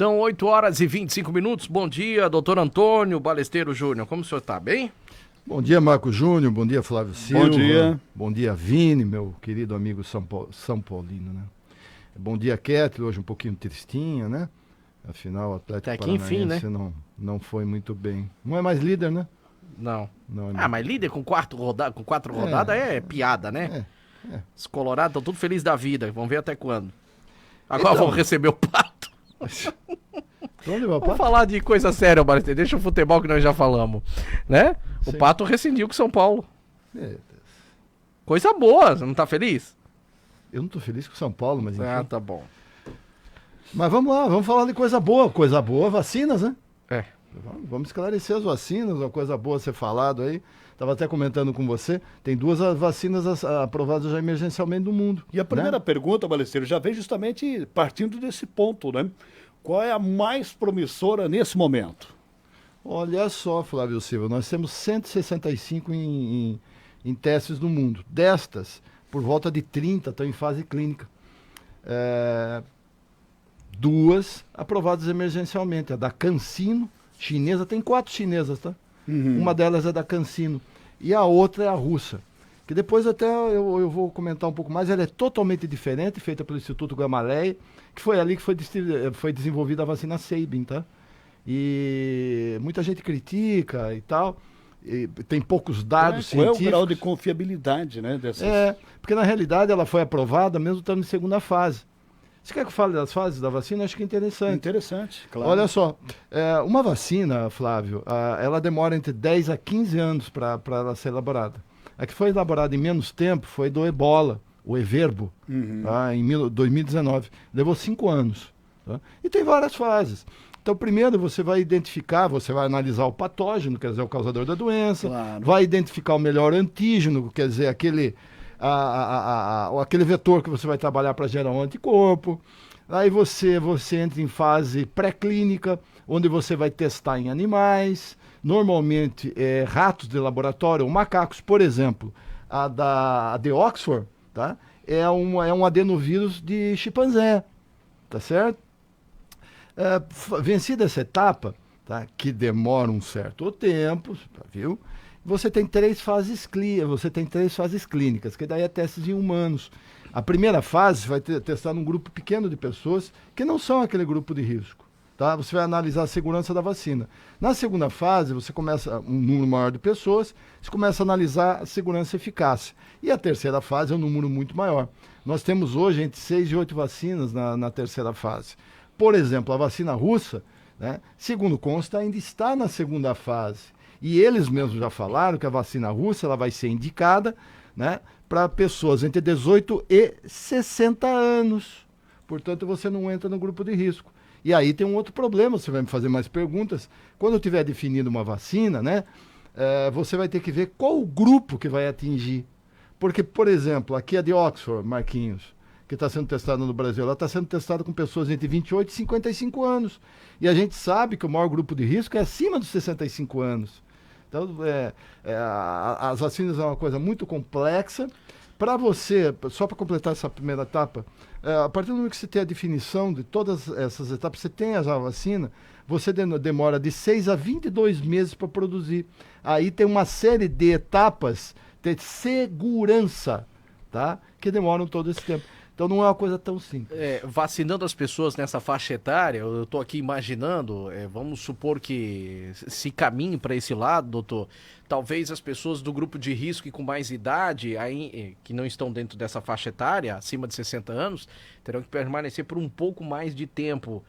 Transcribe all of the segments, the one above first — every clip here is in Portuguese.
São 8 horas e 25 minutos. Bom dia, doutor Antônio Balesteiro Júnior. Como o senhor está? Bem? Bom dia, Marco Júnior. Bom dia, Flávio Silva. Bom dia. Bom dia, Vini, meu querido amigo São Paulino, né? Bom dia, Ketley. Hoje um pouquinho tristinha, né? Afinal, o Atlético Paranaense, né? não foi muito bem. Não é mais líder, né? Não. Não é mas líder com quatro rodadas é piada, né? Os colorados estão tudo felizes da vida. Vamos ver até quando. Agora vamos receber o Pato. Vamos falar de coisa séria, Balesteiro. Deixa o futebol que nós já falamos, né? Sim. O Pato rescindiu com São Paulo. Coisa boa, você não tá feliz? Eu não tô feliz com São Paulo, mas enfim. Ah, tá bom. Mas vamos lá, vamos falar de coisa boa. Coisa boa, vacinas, né? Vamos esclarecer as vacinas, uma coisa boa a ser falado aí. Estava até comentando com você, tem 2 vacinas aprovadas já emergencialmente no mundo. E a primeira pergunta, Balesteiro, já vem justamente partindo desse ponto, né? Qual é a mais promissora nesse momento? Olha só, Flávio Silva, nós temos 165 em testes no mundo. Destas, por volta de 30 estão em fase clínica. 2 aprovadas emergencialmente. A da CanSino, chinesa, tem 4 chinesas, tá? Uma delas é da CanSino. E a outra é a russa, que depois até eu vou comentar um pouco mais. Ela é totalmente diferente, feita pelo Instituto Gamaleya, que foi ali que foi desenvolvida a vacina Sabin, tá? E muita gente critica e tal, e tem poucos dados científicos. Qual é o grau de confiabilidade, né? Porque na realidade ela foi aprovada mesmo estando em segunda fase. Você quer que eu fale das fases da vacina? Acho que é interessante. Interessante, claro. Olha só, uma vacina, Flávio, ela demora entre 10 a 15 anos para ela ser elaborada. A que foi elaborada em menos tempo foi do Ebola, o Everbo, tá? Em 2019. Levou 5 anos. Tá? E tem várias fases. Então, primeiro você vai identificar, você vai analisar o patógeno, quer dizer, o causador da doença, vai identificar o melhor antígeno, quer dizer, aquele vetor que você vai trabalhar para gerar um anticorpo. Aí você entra em fase pré-clínica, onde você vai testar em animais, normalmente ratos de laboratório ou macacos. Por exemplo, a de Oxford, tá? é um adenovírus de chimpanzé, tá certo? Vencida essa etapa, tá? Que demora um certo tempo, viu? Você tem 3 fases clínicas, que daí é testes em humanos. A primeira fase vai testar num grupo pequeno de pessoas que não são aquele grupo de risco. Tá? Você vai analisar a segurança da vacina. Na segunda fase, você começa, um número maior de pessoas, você começa a analisar a segurança e eficácia. E a terceira fase é um número muito maior. Nós temos hoje entre 6 e 8 vacinas na terceira fase. Por exemplo, a vacina russa, né, segundo consta, ainda está na segunda fase. E eles mesmos já falaram que a vacina russa ela vai ser indicada, né, para pessoas entre 18 e 60 anos. Portanto, você não entra no grupo de risco. E aí tem um outro problema, você vai me fazer mais perguntas. Quando eu tiver definido uma vacina, né, você vai ter que ver qual o grupo que vai atingir. Porque, por exemplo, aqui a de Oxford, Marquinhos, que está sendo testada no Brasil, ela está sendo testada com pessoas entre 28 e 55 anos. E a gente sabe que o maior grupo de risco é acima dos 65 anos. Então, as vacinas é uma coisa muito complexa. Para você, só para completar essa primeira etapa, a partir do momento que você tem a definição de todas essas etapas, você tem a vacina, você demora de 6 a 22 meses para produzir. Aí tem uma série de etapas de segurança, tá? Que demoram todo esse tempo. Então não é uma coisa tão simples. Vacinando as pessoas nessa faixa etária, eu estou aqui imaginando, vamos supor que se caminhe para esse lado, doutor, talvez as pessoas do grupo de risco e com mais idade, que não estão dentro dessa faixa etária, acima de 60 anos, terão que permanecer por um pouco mais de tempo,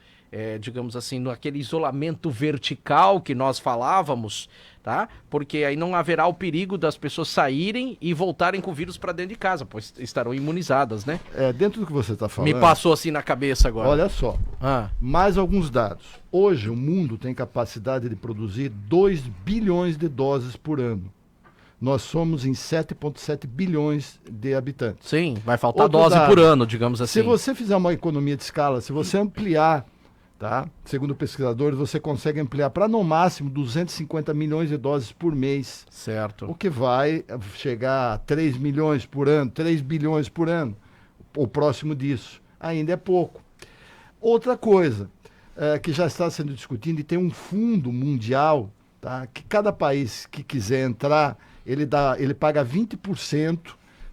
digamos assim, naquele isolamento vertical que nós falávamos, tá? Porque aí não haverá o perigo das pessoas saírem e voltarem com o vírus para dentro de casa, pois estarão imunizadas, né? Dentro do que você está falando... Me passou assim na cabeça agora. Olha só, mais alguns dados. Hoje o mundo tem capacidade de produzir 2 bilhões de doses por ano. Nós somos em 7,7 bilhões de habitantes. Sim, vai faltar dose por ano, digamos assim. Se você fizer uma economia de escala, se você ampliar, tá? Segundo pesquisadores, você consegue ampliar para no máximo 250 milhões de doses por mês. Certo. O que vai chegar a 3 milhões por ano, 3 bilhões por ano. O próximo disso. Ainda é pouco. Outra coisa, que já está sendo discutido e tem um fundo mundial, tá? Que cada país que quiser entrar, ele paga 20%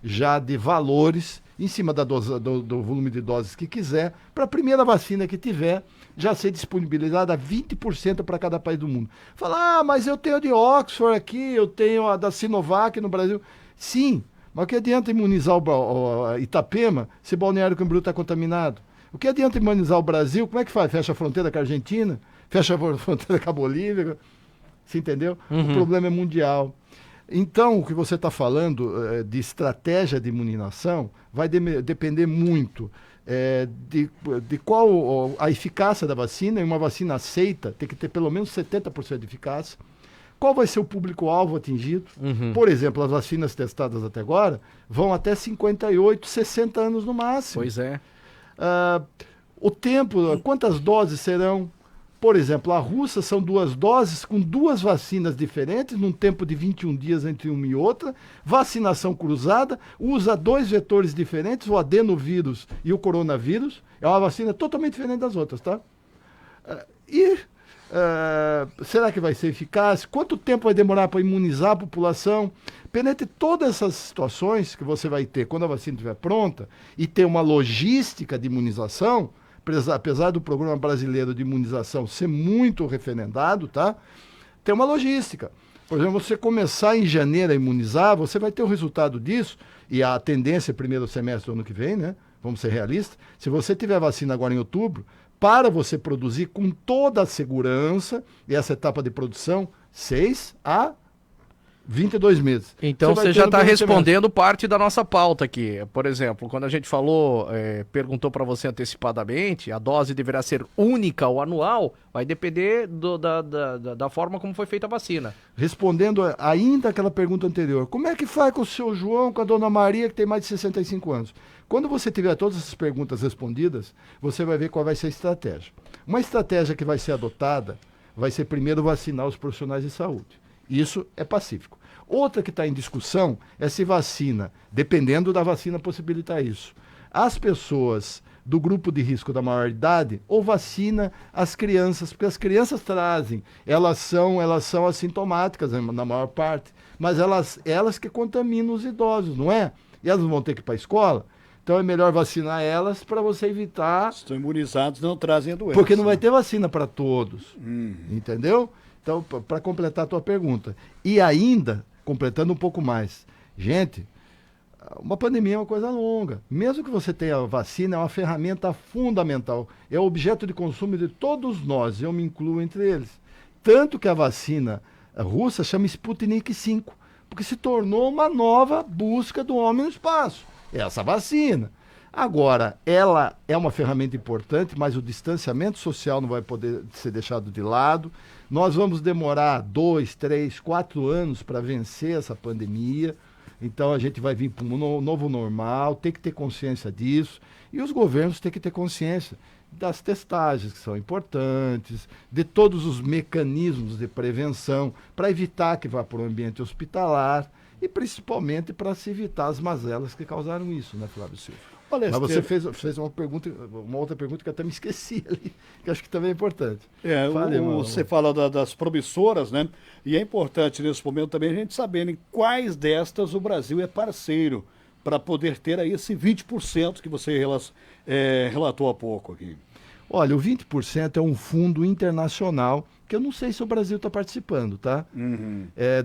já de valores em cima do volume de doses que quiser, para a primeira vacina que tiver, já ser disponibilizada 20% para cada país do mundo. Fala, mas eu tenho a de Oxford aqui, eu tenho a da Sinovac no Brasil. Sim, mas o que adianta imunizar o Itapema se Balneário Camboriú está contaminado? O que adianta imunizar o Brasil? Como é que faz? Fecha a fronteira com a Argentina? Fecha a fronteira com a Bolívia? Você entendeu? O problema é mundial. Então, o que você está falando de estratégia de imunização vai depender muito de qual a eficácia da vacina, e uma vacina aceita tem que ter pelo menos 70% de eficácia. Qual vai ser o público-alvo atingido? Por exemplo, as vacinas testadas até agora vão até 58, 60 anos no máximo. Pois é. O tempo, quantas doses serão? Por exemplo, a russa são 2 doses com 2 vacinas diferentes, num tempo de 21 dias entre uma e outra, vacinação cruzada, usa 2 vetores diferentes, o adenovírus e o coronavírus, é uma vacina totalmente diferente das outras, tá? Será que vai ser eficaz? Quanto tempo vai demorar para imunizar a população? Perante todas essas situações que você vai ter quando a vacina estiver pronta e ter uma logística de imunização, apesar do programa brasileiro de imunização ser muito referendado, tá? Tem uma logística. Por exemplo, você começar em janeiro a imunizar, você vai ter o resultado disso, e a tendência é primeiro semestre do ano que vem, né? Vamos ser realistas. Se você tiver vacina agora em outubro, para você produzir com toda a segurança, e essa etapa de produção, 6 a 22 meses. Então você já está respondendo parte da nossa pauta aqui. Por exemplo, quando a gente falou, perguntou para você antecipadamente, a dose deverá ser única ou anual, vai depender da forma como foi feita a vacina. Respondendo ainda aquela pergunta anterior, como é que faz com o seu João, com a dona Maria, que tem mais de 65 anos? Quando você tiver todas essas perguntas respondidas, você vai ver qual vai ser a estratégia. Uma estratégia que vai ser adotada vai ser primeiro vacinar os profissionais de saúde. Isso é pacífico. Outra que está em discussão é se vacina, dependendo da vacina possibilitar isso, as pessoas do grupo de risco da maior idade ou vacina as crianças, porque as crianças trazem, elas são assintomáticas na maior parte, mas elas que contaminam os idosos, não é? E elas vão ter que ir para a escola, então é melhor vacinar elas para você evitar... Estão imunizados, não trazem a doença. Porque não vai ter vacina para todos, entendeu? Então, para completar a tua pergunta. E ainda, completando um pouco mais, gente, uma pandemia é uma coisa longa. Mesmo que você tenha vacina, é uma ferramenta fundamental. É objeto de consumo de todos nós, eu me incluo entre eles. Tanto que a vacina russa chama Sputnik V, porque se tornou uma nova busca do homem no espaço. Essa vacina. Agora, ela é uma ferramenta importante, mas o distanciamento social não vai poder ser deixado de lado. Nós vamos demorar 2, 3, 4 anos para vencer essa pandemia. Então, a gente vai vir para um novo normal, tem que ter consciência disso. E os governos têm que ter consciência das testagens, que são importantes, de todos os mecanismos de prevenção, para evitar que vá para o ambiente hospitalar e, principalmente, para se evitar as mazelas que causaram isso, né, Flávio Silva? Mas você fez uma outra pergunta que eu até me esqueci ali, que acho que também é importante. Você fala das promissoras, né? E é importante nesse momento também a gente saber em quais destas o Brasil é parceiro, para poder ter aí esse 20% que você relatou há pouco aqui. Olha, o 20% é um fundo internacional, que eu não sei se o Brasil está participando, tá?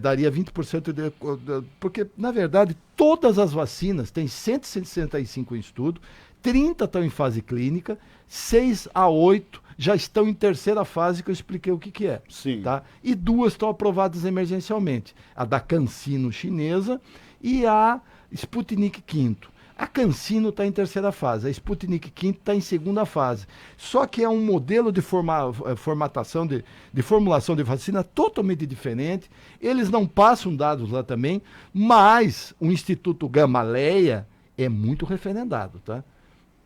Daria 20% porque, na verdade, todas as vacinas, tem 165 em estudo, 30 estão em fase clínica, 6 a 8 já estão em terceira fase, que eu expliquei o que é. Sim. Tá? E 2 estão aprovadas emergencialmente, a da CanSino chinesa e a Sputnik V. A CanSino está em terceira fase, a Sputnik V está em segunda fase. Só que é um modelo de formatação, de formulação de vacina totalmente diferente. Eles não passam dados lá também, mas o Instituto Gamaleya é muito referendado, tá?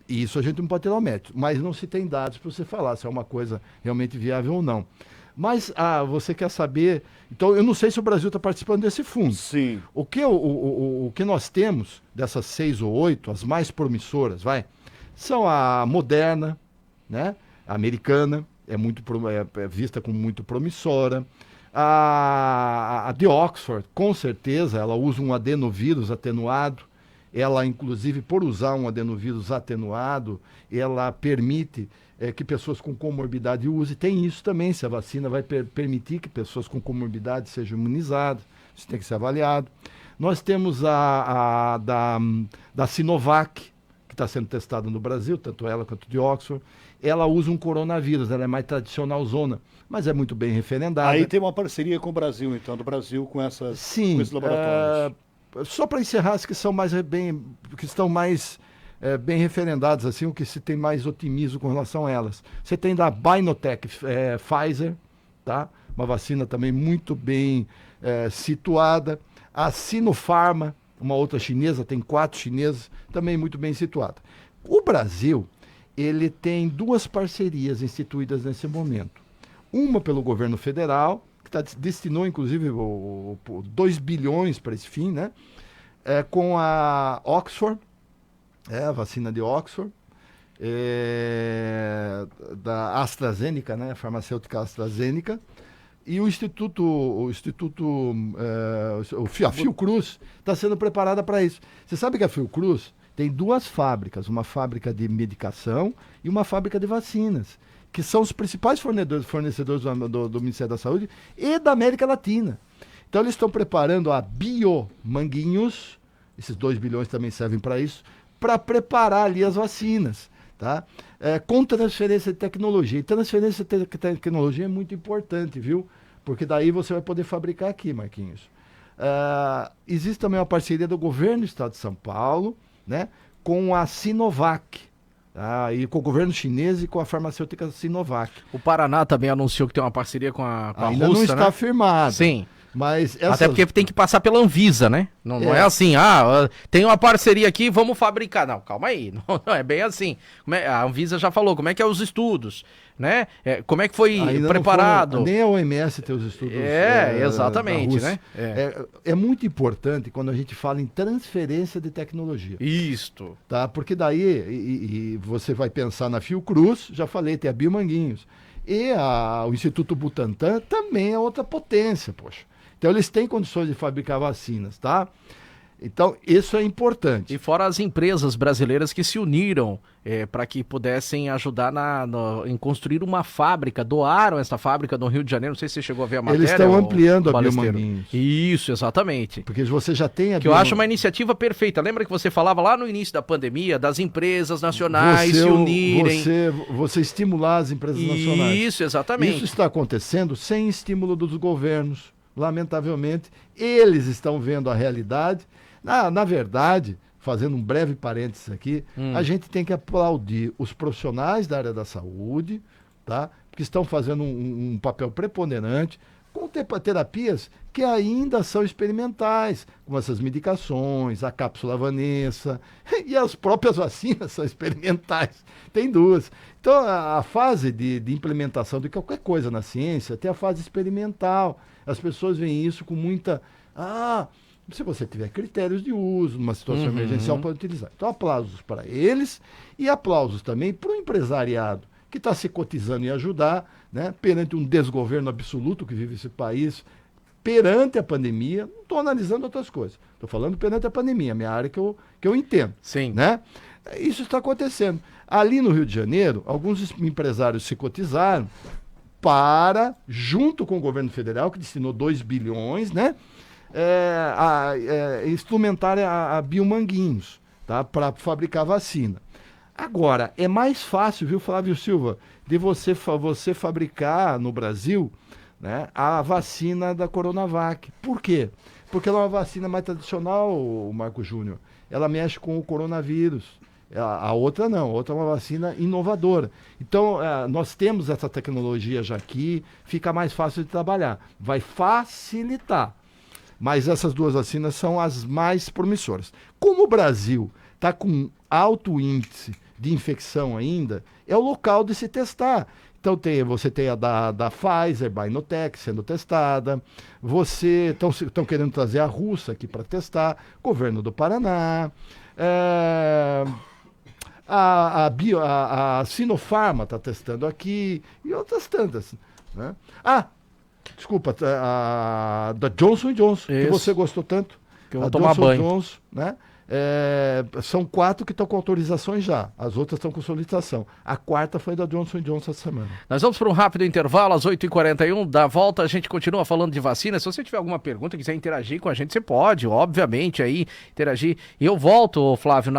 E isso a gente não pode ter ao mérito, mas não se tem dados para você falar se é uma coisa realmente viável ou não. Mas você quer saber... Então, eu não sei se o Brasil está participando desse fundo. Sim. O que nós temos dessas 6 ou 8, as mais promissoras, são a Moderna, né? A americana, é vista como muito promissora. A de Oxford, com certeza, ela usa um adenovírus atenuado. Ela, inclusive, por usar um adenovírus atenuado, ela permite que pessoas com comorbidade usem. Tem isso também, se a vacina vai permitir que pessoas com comorbidade sejam imunizadas. Isso tem que ser avaliado. Nós temos da Sinovac, que está sendo testada no Brasil, tanto ela quanto de Oxford. Ela usa um coronavírus, ela é mais tradicional zona, mas é muito bem referendada. Aí tem uma parceria com o Brasil, então, do Brasil com esses laboratórios. Só para encerrar, as que são que estão mais bem referendadas, assim, o que se tem mais otimismo com relação a elas. Você tem da BioNTech, Pfizer, tá? Uma vacina também muito bem situada. A Sinopharma, uma outra chinesa, tem 4 chinesas, também muito bem situada. O Brasil, ele tem 2 parcerias instituídas nesse momento. Uma pelo governo federal, que destinou, inclusive, 2 bilhões para esse fim, né? Com a Oxford, a vacina de Oxford, da AstraZeneca, né? A farmacêutica AstraZeneca, e a Fiocruz está sendo preparada para isso. Você sabe que a Fiocruz tem 2 fábricas, uma fábrica de medicação e uma fábrica de vacinas, que são os principais fornecedores do Ministério da Saúde e da América Latina. Então eles estão preparando a Biomanguinhos, esses 2 bilhões também servem para isso, para preparar ali as vacinas, tá? Com transferência de tecnologia. E transferência de tecnologia é muito importante, viu? Porque daí você vai poder fabricar aqui, Marquinhos. Existe também uma parceria do governo do Estado de São Paulo, né, com a Sinovac, e com o governo chinês e com a farmacêutica Sinovac. O Paraná também anunciou que tem uma parceria com a Ainda Rússia, não está né? afirmado. Sim. Mas Até porque tem que passar pela Anvisa, né? Não é assim, tem uma parceria aqui, vamos fabricar. Não, calma aí, não é bem assim. A Anvisa já falou, como é que é os estudos, né? Como é que foi ainda preparado? Nem a OMS tem os estudos. Exatamente, né? É muito importante quando a gente fala em transferência de tecnologia. Isto. Tá? Porque daí e você vai pensar na Fiocruz, já falei, tem a Biomanguinhos. E o Instituto Butantan também é outra potência, poxa. Então eles têm condições de fabricar vacinas, tá? Então isso é importante. E fora as empresas brasileiras que se uniram para que pudessem ajudar em construir uma fábrica, doaram essa fábrica no Rio de Janeiro, não sei se você chegou a ver a matéria. Eles estão ampliando a Biomanguinhos. Isso, exatamente. Porque você já tem a eu acho uma iniciativa perfeita. Lembra que você falava lá no início da pandemia das empresas nacionais se unirem? Você estimular as empresas nacionais. Isso, exatamente. Isso está acontecendo sem estímulo dos governos. Lamentavelmente, eles estão vendo a realidade. Na verdade, fazendo um breve parênteses aqui, a gente tem que aplaudir os profissionais da área da saúde, tá? Que estão fazendo um papel preponderante com terapias que ainda são experimentais, como essas medicações, a cápsula Vanessa, e as próprias vacinas são experimentais. Tem 2. Então, a fase de implementação de qualquer coisa na ciência tem a fase experimental. As pessoas veem isso com muita... se você tiver critérios de uso, numa situação emergencial, pode utilizar. Então, aplausos para eles e aplausos também para o empresariado, que está se cotizando em ajudar, né, perante um desgoverno absoluto que vive esse país, perante a pandemia. Não estou analisando outras coisas, estou falando perante a pandemia, a minha área que eu entendo. Sim. Né? Isso está acontecendo. Ali no Rio de Janeiro, alguns empresários se cotizaram para, junto com o governo federal, que destinou 2 bilhões, né, instrumentar a Biomanguinhos, tá, para fabricar vacina. Agora, é mais fácil, viu, Flávio Silva, de você fabricar no Brasil, né, a vacina da Coronavac. Por quê? Porque ela é uma vacina mais tradicional, Marco Júnior. Ela mexe com o coronavírus. A outra não, a outra é uma vacina inovadora. Então, nós temos essa tecnologia já aqui, fica mais fácil de trabalhar. Vai facilitar. Mas essas 2 vacinas são as mais promissoras. Como o Brasil está com alto índice de infecção ainda, é o local de se testar. Então você tem a da Pfizer, BioNTech sendo testada, estão querendo trazer a russa aqui para testar, governo do Paraná, A Sinopharm está testando aqui e outras tantas. Né? Desculpa, da Johnson & Johnson, que você gostou tanto. Que eu vou tomar Johnson banho. Johnson, né? São 4 que estão com autorizações já. As outras estão com solicitação. A 4ª foi da Johnson & Johnson essa semana. Nós vamos para um rápido intervalo, às 8h41. Da volta, a gente continua falando de vacina. Se você tiver alguma pergunta, quiser interagir com a gente, você pode, obviamente, aí interagir. E eu volto, Flávio,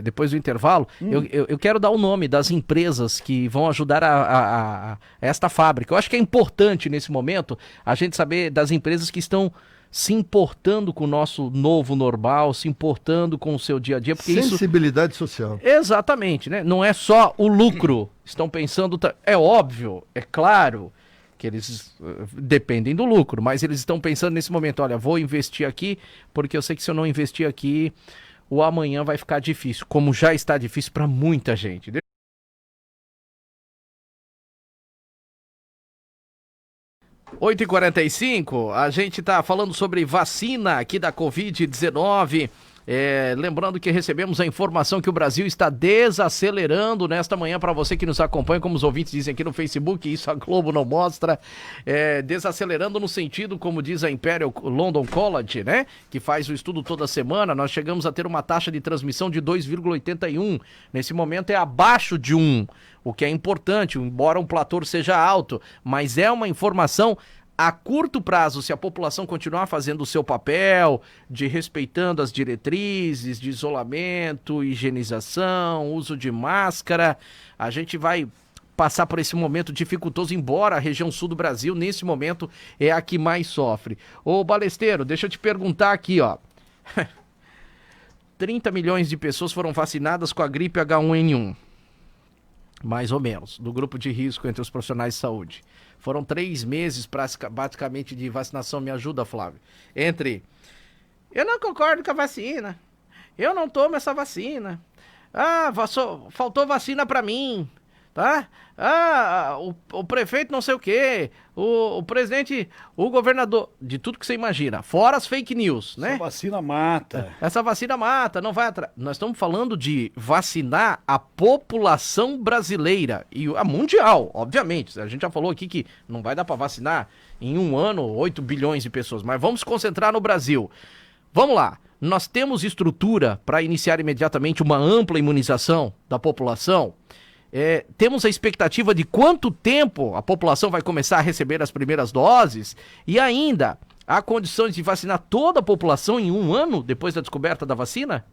depois do intervalo. Eu quero dar o nome das empresas que vão ajudar a esta fábrica. Eu acho que é importante, nesse momento, a gente saber das empresas que estão se importando com o nosso novo normal, se importando com o seu dia a dia. Porque sensibilidade social. Exatamente, né? Não é só o lucro. Estão pensando... É óbvio, é claro que eles dependem do lucro, mas eles estão pensando nesse momento, olha, vou investir aqui, porque eu sei que se eu não investir aqui, o amanhã vai ficar difícil, como já está difícil para muita gente. 8h45, a gente está falando sobre vacina aqui da Covid-19. Lembrando que recebemos a informação que o Brasil está desacelerando nesta manhã, para você que nos acompanha, como os ouvintes dizem aqui no Facebook, isso a Globo não mostra, desacelerando no sentido, como diz a Imperial London College, né, que faz o estudo toda semana. Nós chegamos a ter uma taxa de transmissão de 2,81, nesse momento é abaixo de 1, o que é importante, embora um platô seja alto, mas é uma informação a curto prazo. Se a população continuar fazendo o seu papel, de respeitando as diretrizes de isolamento, higienização, uso de máscara, a gente vai passar por esse momento dificultoso, embora a região sul do Brasil, nesse momento, é a que mais sofre. Ô, Balesteiro, deixa eu te perguntar aqui, ó. 30 milhões de pessoas foram vacinadas com a gripe H1N1. Mais ou menos, do grupo de risco entre os profissionais de saúde. Foram 3 meses basicamente de vacinação. Me ajuda, Flávio. Eu não concordo com a vacina, eu não tomo essa vacina, faltou vacina pra mim, tá? O prefeito não sei o quê, o presidente, o governador, de tudo que você imagina, fora as fake news, né? Essa vacina mata, não vai atrás. Nós estamos falando de vacinar a população brasileira e a mundial, obviamente. A gente já falou aqui que não vai dar para vacinar em um ano 8 bilhões de pessoas, mas vamos se concentrar no Brasil. Vamos lá, nós temos estrutura para iniciar imediatamente uma ampla imunização da população. Temos a expectativa de quanto tempo a população vai começar a receber as primeiras doses, e ainda há condições de vacinar toda a população em um ano depois da descoberta da vacina?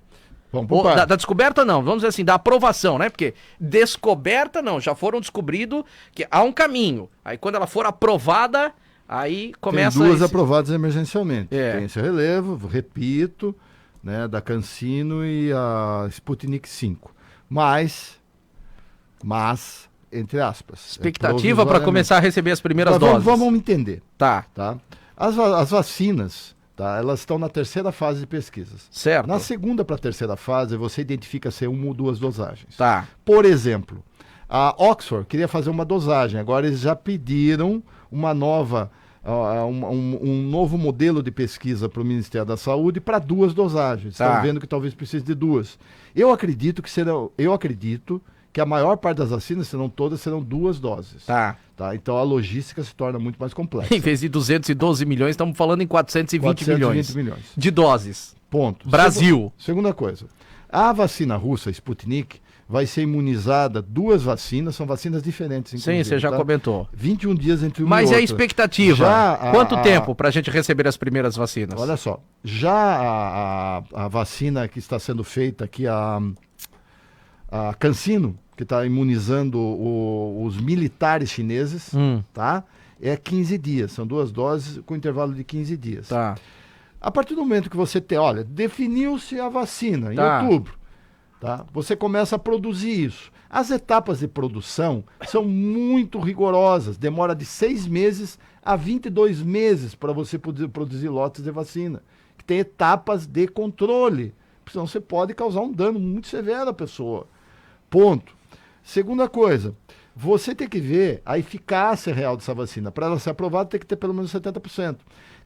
Da descoberta não, vamos dizer assim, da aprovação, né? Porque descoberta não, já foram descobrido que há um caminho. Aí quando ela for aprovada, aí começa... Tem 2 aprovadas emergencialmente. Tem esse relevo, repito, né, da CanSino e a Sputnik 5. Mas, entre aspas... Expectativa para começar a receber as primeiras doses. Vamos entender. Tá. As vacinas, tá, elas estão na 3ª fase de pesquisas. Certo. Na 2ª para a 3ª fase, você identifica se é 1 ou 2 dosagens. Tá. Por exemplo, a Oxford queria fazer uma dosagem, agora eles já pediram uma nova... um novo modelo de pesquisa para o Ministério da Saúde para 2 dosagens. Estão vendo que talvez precise de 2. Eu acredito que a maior parte das vacinas, se não todas, serão 2 doses. Tá. Então a logística se torna muito mais complexa. Em vez de 212 milhões, estamos falando em 420 milhões de doses. Ponto. Brasil. Segunda coisa. A vacina russa, Sputnik, vai ser imunizada 2 vacinas, são vacinas diferentes, inclusive. Sim, você já comentou. 21 dias entre uma e outra. Mas e a expectativa? Quanto tempo para a gente receber as primeiras vacinas? Olha só, já a vacina que está sendo feita aqui, a CanSino, que está imunizando os militares chineses, tá? É 15 dias, são 2 doses com intervalo de 15 dias. Tá. A partir do momento que você definiu-se a vacina em outubro, tá? Você começa a produzir isso. As etapas de produção são muito rigorosas, demora de 6 meses a 22 meses para você produzir lotes de vacina, que tem etapas de controle, senão você pode causar um dano muito severo à pessoa. Ponto. Segunda coisa, você tem que ver a eficácia real dessa vacina. Para ela ser aprovada, tem que ter pelo menos 70%.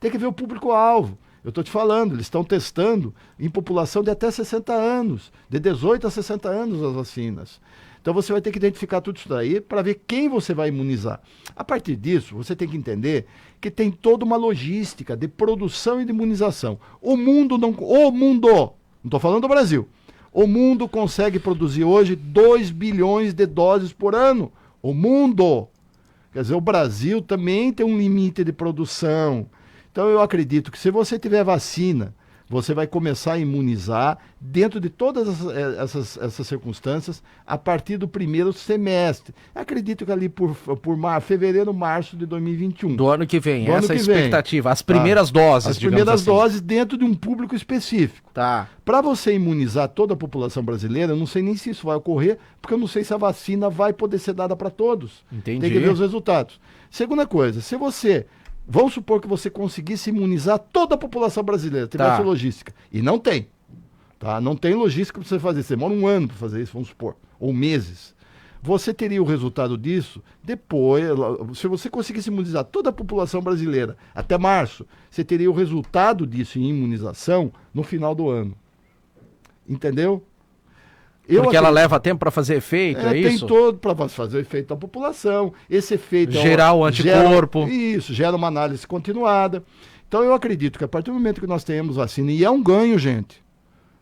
Tem que ver o público-alvo. Eu estou te falando, eles estão testando em população de até 60 anos, de 18 a 60 anos as vacinas. Então você vai ter que identificar tudo isso daí para ver quem você vai imunizar. A partir disso, você tem que entender que tem toda uma logística de produção e de imunização. O mundo, não estou falando do Brasil, o mundo consegue produzir hoje 2 bilhões de doses por ano. O mundo! Quer dizer, o Brasil também tem um limite de produção. Então eu acredito que se você tiver vacina, você vai começar a imunizar dentro de todas essas circunstâncias a partir do primeiro semestre. Acredito que ali por fevereiro, março de 2021. Do ano que vem, do essa ano que expectativa. As primeiras doses, As primeiras doses dentro de um público específico. Tá. Para você imunizar toda a população brasileira, eu não sei nem se isso vai ocorrer, porque eu não sei se a vacina vai poder ser dada para todos. Entendi. Tem que ver os resultados. Segunda coisa, se você... Vamos supor que você conseguisse imunizar toda a população brasileira, tivesse logística. E não tem. Tá? Não tem logística para você fazer. Você demora um ano para fazer isso, vamos supor. Ou meses. Você teria o resultado disso depois. Se você conseguisse imunizar toda a população brasileira até março, você teria o resultado disso em imunização no final do ano. Entendeu? Porque ela leva tempo para fazer efeito, é isso? Tem todo para fazer efeito na população. Esse efeito... Gerar o anticorpo. Isso, gera uma análise continuada. Então eu acredito que a partir do momento que nós tenhamos vacina, e é um ganho, gente,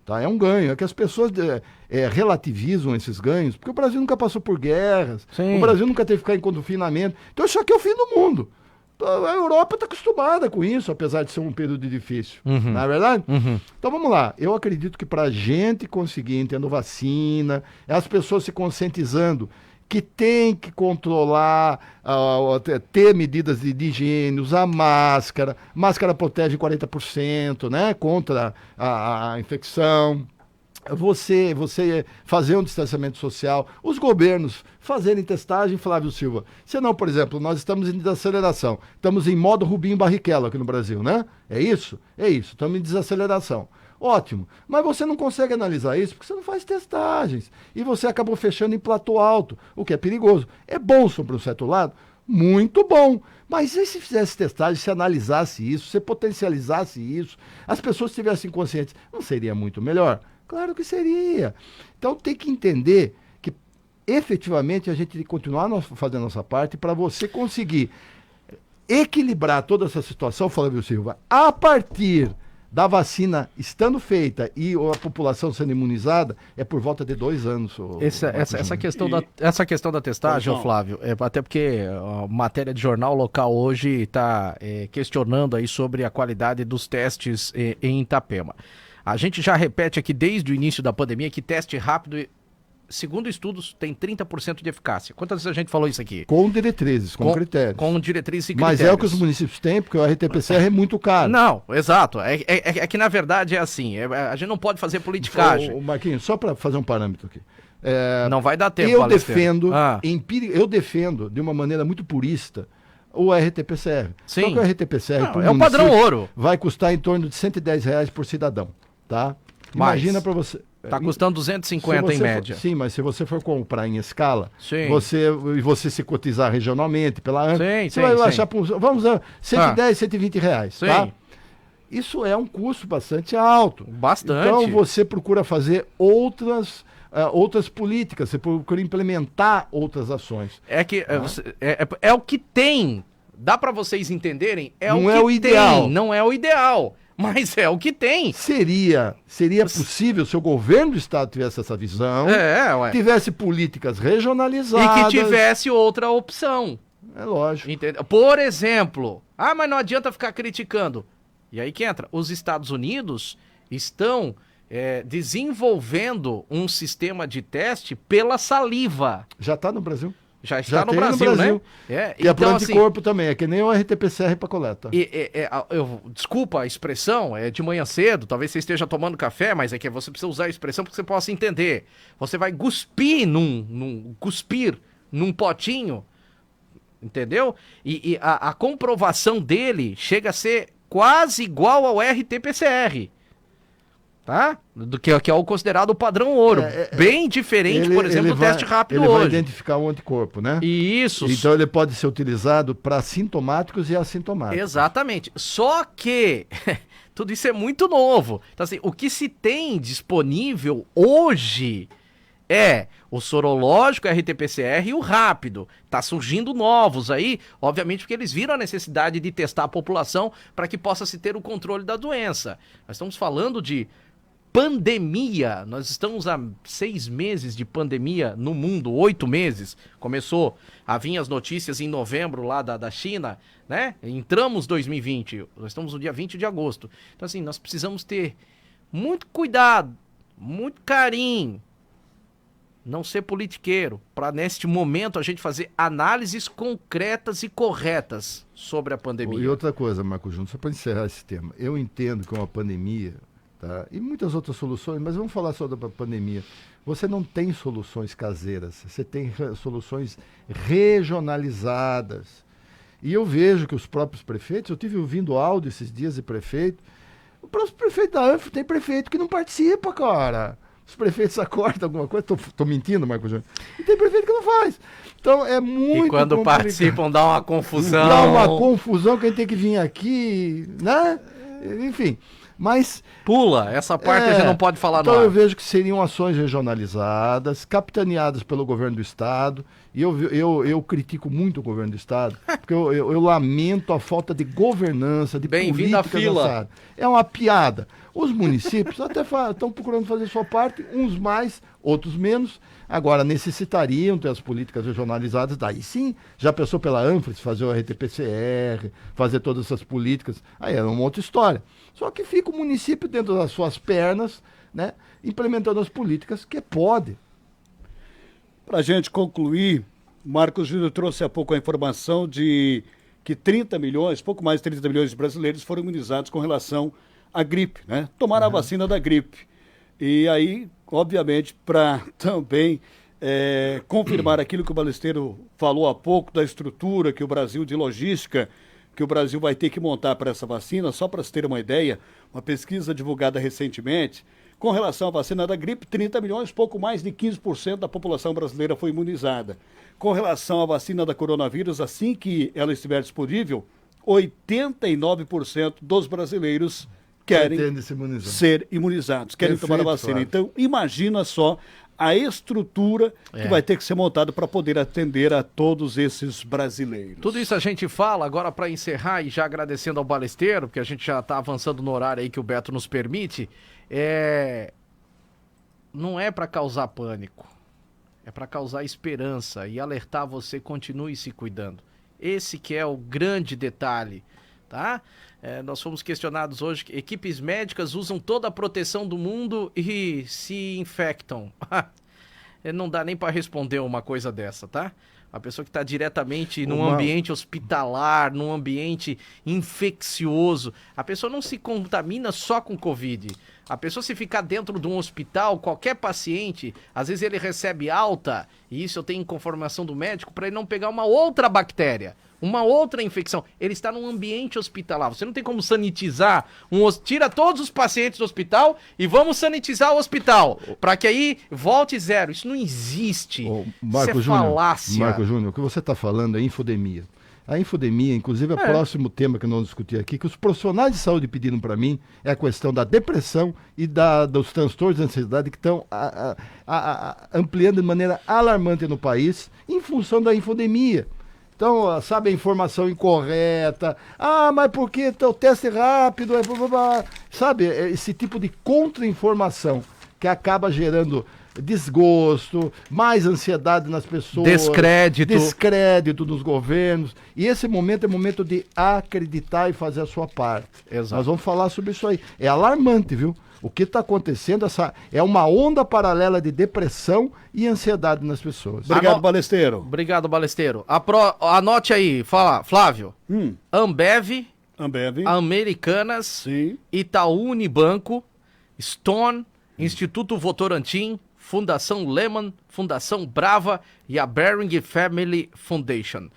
tá? É um ganho, é que as pessoas relativizam esses ganhos, porque o Brasil nunca passou por guerras, Sim. O Brasil nunca teve que ficar em confinamento. Então isso aqui é o fim do mundo. A Europa está acostumada com isso, apesar de ser um período difícil. Não é verdade? Então vamos lá. Eu acredito que para a gente conseguir, tendo vacina, as pessoas se conscientizando que tem que controlar, ter medidas de higiene, usar máscara. Máscara protege 40%, né, contra a infecção. Você fazer um distanciamento social, os governos fazerem testagem, Flávio Silva. Senão, por exemplo, nós estamos em desaceleração, estamos em modo Rubinho Barrichello aqui no Brasil, né? É isso? É isso, estamos em desaceleração. Ótimo, mas você não consegue analisar isso porque você não faz testagens e você acabou fechando em platô alto, o que é perigoso. É bom sobre um certo lado? Muito bom. Mas e se fizesse testagem, se analisasse isso, se potencializasse isso, as pessoas estivessem conscientes, não seria muito melhor? Claro que seria. Então tem que entender que efetivamente a gente tem que continuar fazendo a nossa parte para você conseguir equilibrar toda essa situação, Flávio Silva, a partir da vacina estando feita e a população sendo imunizada, é por volta de 2 anos. Essa questão da testagem, Flávio, até porque a matéria de jornal local hoje está questionando aí sobre a qualidade dos testes em Itapema. A gente já repete aqui desde o início da pandemia que teste rápido, segundo estudos, tem 30% de eficácia. Quantas vezes a gente falou isso aqui? Com diretrizes, com critérios. Com diretrizes e critérios. Mas é o que os municípios têm, porque o RT-PCR é muito caro. Não, exato. É que na verdade é assim, a gente não pode fazer politicagem. Marquinhos, só para fazer um parâmetro aqui. Não vai dar tempo, eu defendo de uma maneira muito purista o RT-PCR. Sim. Só que o RT-PCR é o padrão ouro. Vai custar em torno de R$110 por cidadão, tá? Imagina para você... Tá custando 250 em média. Sim, mas se você for comprar em escala, sim. você se cotizar regionalmente pela ANA, sim, você vai achar, vamos lá, 110, R$120, sim. Tá? Isso é um custo bastante alto. Bastante. Então você procura fazer outras políticas, você procura implementar outras ações. É o que tem. Dá para vocês entenderem? Não é o ideal. Não é o ideal. Mas é o que tem. Seria possível se o governo do estado tivesse essa visão, tivesse políticas regionalizadas. E que tivesse outra opção. É lógico. Entendeu? Por exemplo, mas não adianta ficar criticando. E aí que entra, os Estados Unidos estão desenvolvendo um sistema de teste pela saliva. Já está no Brasil. Já está no Brasil, né? E então, é para anticorpo também, é que nem o RT-PCR para coleta. Desculpa a expressão, é de manhã cedo, talvez você esteja tomando café, mas é que você precisa usar a expressão para que você possa entender. Você vai cuspir num potinho, entendeu? E a comprovação dele chega a ser quase igual ao RT-PCR. Tá? Do que é o considerado o padrão ouro. Bem diferente, por exemplo, do teste rápido hoje. Ele vai identificar o anticorpo, né? Isso. Então ele pode ser utilizado para sintomáticos e assintomáticos. Exatamente. Só que Tudo isso é muito novo. Então, assim, o que se tem disponível hoje é o sorológico, RT-PCR e o rápido. Tá surgindo novos aí, obviamente porque eles viram a necessidade de testar a população para que possa se ter o controle da doença. Nós estamos falando de pandemia. Nós estamos há 6 meses de pandemia no mundo, 8 meses. Começou a vir as notícias em novembro lá da China, né? Entramos 2020, nós estamos no dia 20 de agosto. Então, assim, nós precisamos ter muito cuidado, muito carinho, não ser politiqueiro, para neste momento a gente fazer análises concretas e corretas sobre a pandemia. E outra coisa, Marco Júnior, só para encerrar esse tema, eu entendo que uma pandemia, tá, e muitas outras soluções, mas vamos falar só da pandemia. Você não tem soluções caseiras, você tem soluções regionalizadas. E eu vejo que os próprios prefeitos, eu tive ouvindo áudio esses dias de prefeito, o próprio prefeito da ANF tem prefeito que não participa, cara. Os prefeitos acordam alguma coisa, tô mentindo, Marco Júnior, e tem prefeito que não faz. Então é muito E quando complicado. Participam dá uma confusão. Dá uma confusão, quem tem que vir aqui, né? Enfim, mas... Pula, essa parte a gente não pode falar então no ar. eu vejo que seriam ações regionalizadas, capitaneadas pelo governo do estado, e eu critico muito o governo do estado, porque eu lamento a falta de governança, de Bem-vindo à política fila. nessa área. É uma piada. Os municípios até estão procurando fazer sua parte, uns mais, outros menos. Agora, necessitariam ter as políticas regionalizadas, daí sim, já pensou pela ânfase, fazer o RT-PCR, fazer todas essas políticas, aí é uma outra história. Só que fica o município dentro das suas pernas, né, implementando as políticas que pode. Para a gente concluir, Marcos Júnior trouxe há pouco a informação de que 30 milhões, pouco mais de 30 milhões de brasileiros foram imunizados com relação à gripe, né? Tomaram a vacina da gripe. E aí, obviamente, para também confirmar aquilo que o Balesteiro falou há pouco, da estrutura que o Brasil, de logística, que o Brasil vai ter que montar para essa vacina, só para se ter uma ideia, uma pesquisa divulgada recentemente, com relação à vacina da gripe, 30 milhões, pouco mais de 15% da população brasileira foi imunizada. Com relação à vacina da coronavírus, assim que ela estiver disponível, 89% dos brasileiros querem ser imunizados, querem tomar a vacina. Claro. Então, imagina só a estrutura que vai ter que ser montada para poder atender a todos esses brasileiros. Tudo isso a gente fala agora para encerrar e já agradecendo ao Balesteiro, porque a gente já está avançando no horário aí que o Beto nos permite. Não é para causar pânico, é para causar esperança e alertar você, continue se cuidando. Esse que é o grande detalhe, tá? Nós fomos questionados hoje que equipes médicas usam toda a proteção do mundo e se infectam. Não dá nem para responder uma coisa dessa, tá? A pessoa que está diretamente num ambiente hospitalar, num ambiente infeccioso, a pessoa não se contamina só com Covid. A pessoa, se ficar dentro de um hospital, qualquer paciente, às vezes ele recebe alta, e isso eu tenho informação do médico, para ele não pegar uma outra bactéria, uma outra infecção. Ele está num ambiente hospitalar. Você não tem como sanitizar. Tira todos os pacientes do hospital e vamos sanitizar o hospital, para que aí volte zero. Isso não existe. Marco Isso é falácia. Marco Júnior, o que você está falando é infodemia. A infodemia, inclusive, é o próximo tema que nós vamos discutir aqui, que os profissionais de saúde pediram para mim, é a questão da depressão e dos transtornos de ansiedade que estão ampliando de maneira alarmante no país em função da infodemia. Então, sabe, a informação incorreta, mas por que o teste rápido, sabe, esse tipo de contra-informação que acaba gerando desgosto, mais ansiedade nas pessoas, descrédito dos governos, e esse momento é momento de acreditar e fazer a sua parte. Exato. Nós vamos falar sobre isso aí. É alarmante, viu? O que está acontecendo é uma onda paralela de depressão e ansiedade nas pessoas. Obrigado, Balesteiro. Obrigado, Balesteiro. Anote aí, fala, Flávio. Ambev, Americanas, sim, Itaú Unibanco, Stone, Instituto Votorantim, Fundação Lehman, Fundação Brava e a Behring Family Foundation.